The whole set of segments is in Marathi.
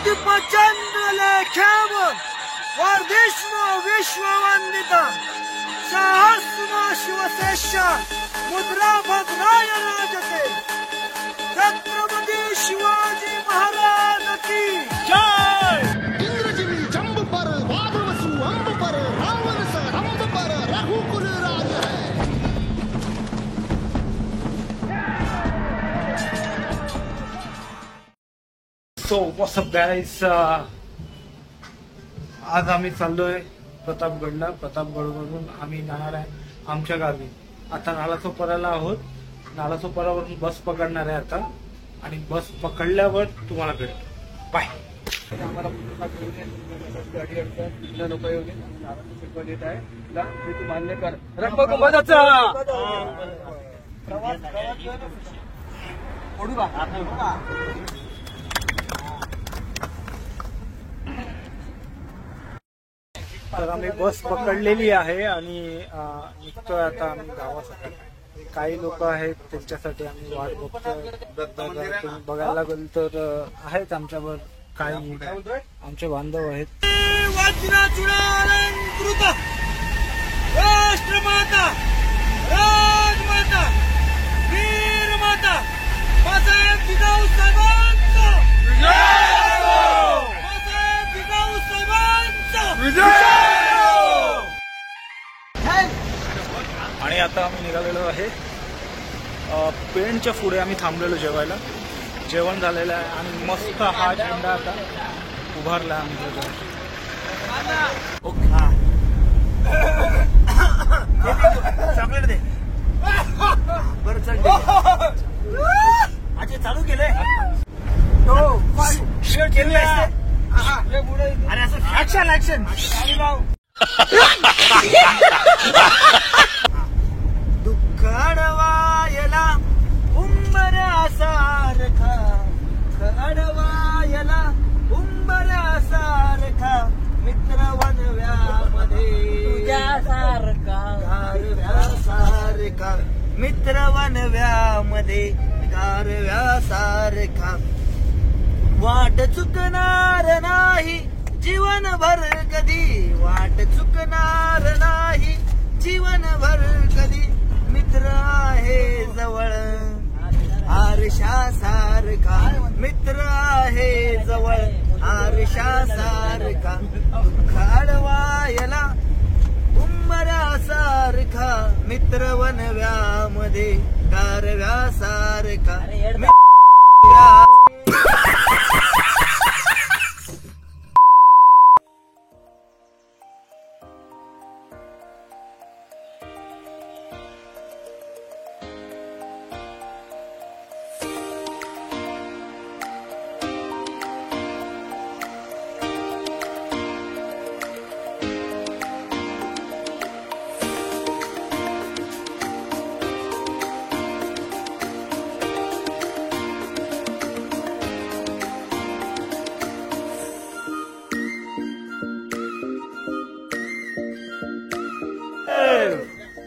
दीपचंद्र लेख्यावर वर्धिष्णु विश्ववंदिता सहस्र शिवसेशा मुद्रा भद्राय राजते छत्रपती शिवाजी महाराज की जय। इंद्रजिनी जंब पर वादवसु अंब पर रावण सा रंब पर रघुकुल राज है। So what's up guys, आज आम्ही चाललोय प्रतापगडला. प्रतापगडवरून आम्ही जाणार आहे आमच्या गावी. आता नालासोपाराला आहोत. नालासोपारावरून बस पकडणार आहे आता आणि बस पकडल्यावर तुम्हाला भेटतो. बाय. आम्हाला गाडी अडचण नको येऊ देत आहे तू मान्य कर. रक्मकुंभाचा तर आम्ही बस पकडलेली आहे आणि निघतोय आता आम्ही गावासाठी. काही लोक आहेत त्यांच्यासाठी आम्ही वाट बघतोय. तुम्ही बघायला गेल तर आहेत आमच्यावर काही आमचे बांधव आहेत. राष्ट्रमाता राजमाता वीरमाता बाळासाहेब जिजाऊ साहेबांचा बाळासाहेब जिजाऊ साहेबांचा आणि आता आम्ही निघालेलो आहे पेणच्या पुढे. आम्ही थांबलेलो जेवायला. जेवण झालेलं आहे आणि मस्त हा झेंडा आता उभारला आम्ही. चॉकलेट दे बरं. चल आज चालू केलंय अरे असं ऍक्शन ऍक्शन दुःख अडवायला उंबऱ्यासारखा अडवायला उंबऱ्यासारखा मित्र वनव्यामध्ये गारव्यासारखा मित्र वनव्यामध्ये गारव्यासारखा वाट चुकणार नाही जीवनभर कधी. वाट चुकणार नाही जीवनभर कधी. मित्र आहे जवळ आरशासारखा. मित्र आहे जवळ आरशासारखा. दुःख अडवायला उंबऱ्यासारखा मित्र वनव्यामध्ये गारव्यासारखा.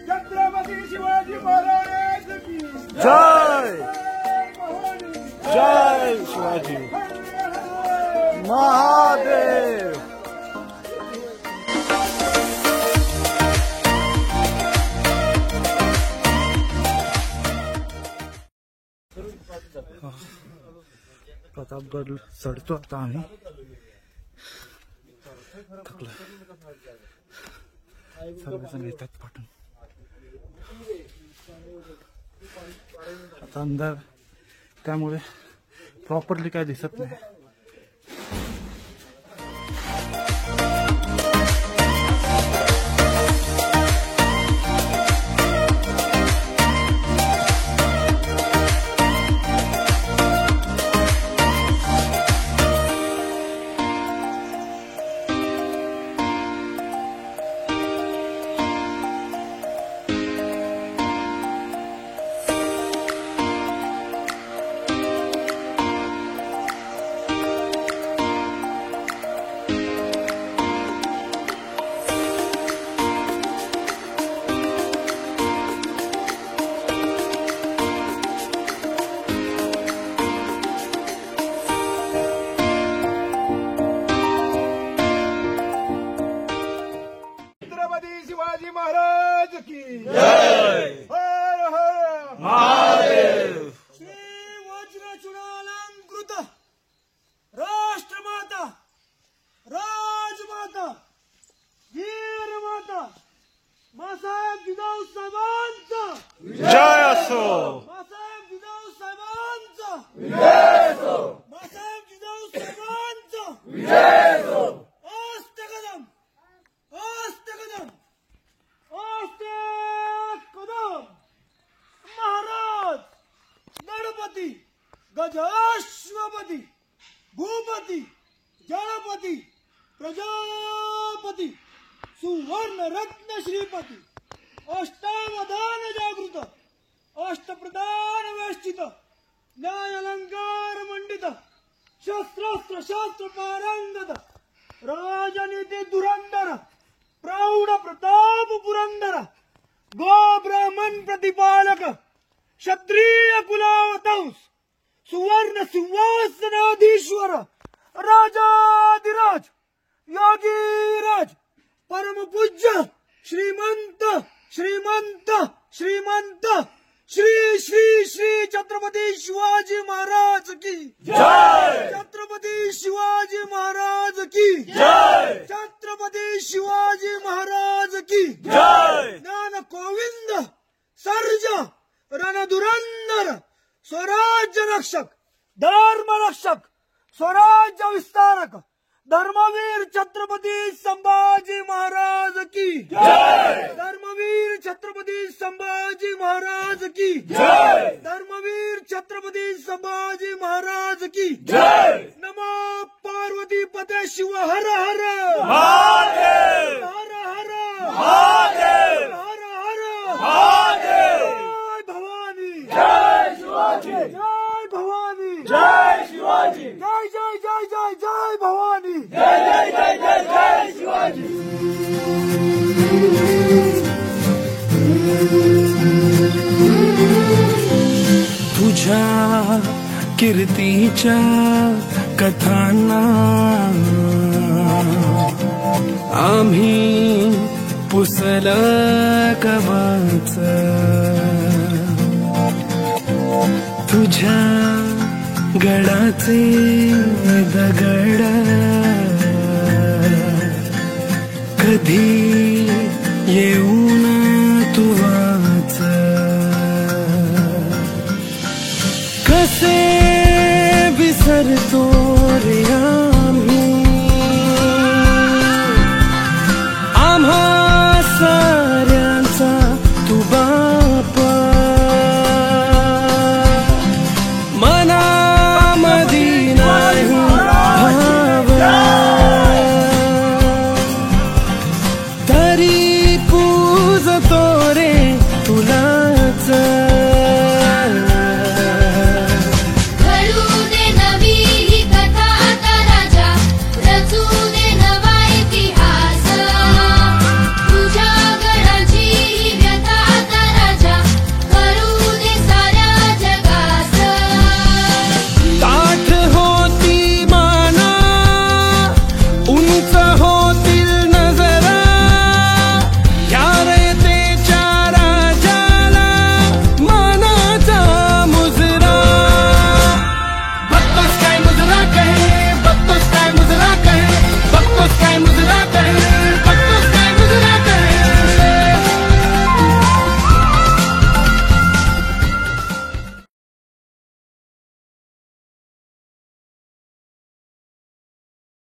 छत्रपती शिवाजी महाराज की जय. जय शिवाजी महादेव. प्रतापगड चढतो आता आम्ही. थकलो. सर्वजण येतात पाठून. आता अंधार त्यामुळे प्रॉपरली काय दिसत नाही. आस्ते कदम आस्ते कदम आस्ते कदम महाराज गणपती गजाश्वपती भूपती जलपती प्रजापती सुवर्ण रत्न श्रीपती अष्टावधान जागृत अष्टप्रधान वेष्टित न्यायालंकार मंडित शस्त्रास्त्र शास्त्र पारंगत राजनीती धुरंधर प्रौढ प्रताप पुरंदर गो ब्राह्मण प्रतिपालक क्षत्रिय कुलावतंस सुवर्ण सिंहासनाधीश्वर राजाधिराज योगीराज परम पूज्य श्रीमंत श्रीमंत श्रीमंत श्री श्री श्री छत्रपती शिवाजी महाराज की जय। छत्रपती शिवाजी महाराज की जय। छत्रपती शिवाजी महाराज की जय। ज्ञान गोविंद सर्ज रणधुरंधर स्वराज्य रक्षक धर्म रक्षक स्वराज्य विस्तारक धर्मवीर छत्रपती संभाजी महाराज की जय। धर्मवीर छत्रपती संभाजी महाराज की जय। धर्मवीर छत्रपती संभाजी महाराज की जय। नमो पार्वती पते शिव हर हर महादेव हर हर महादेव हर हर महादेव जय भवानी जय शिवाजी जय भवानी जय शिवाजी जय जय जय जय जय भवानी जय जय जय जय जय शिवाजी। तुझ्या कीर्तीच्या कथांना आम्ही पुसलं कवच तुझ्या गडाचे दगड कधी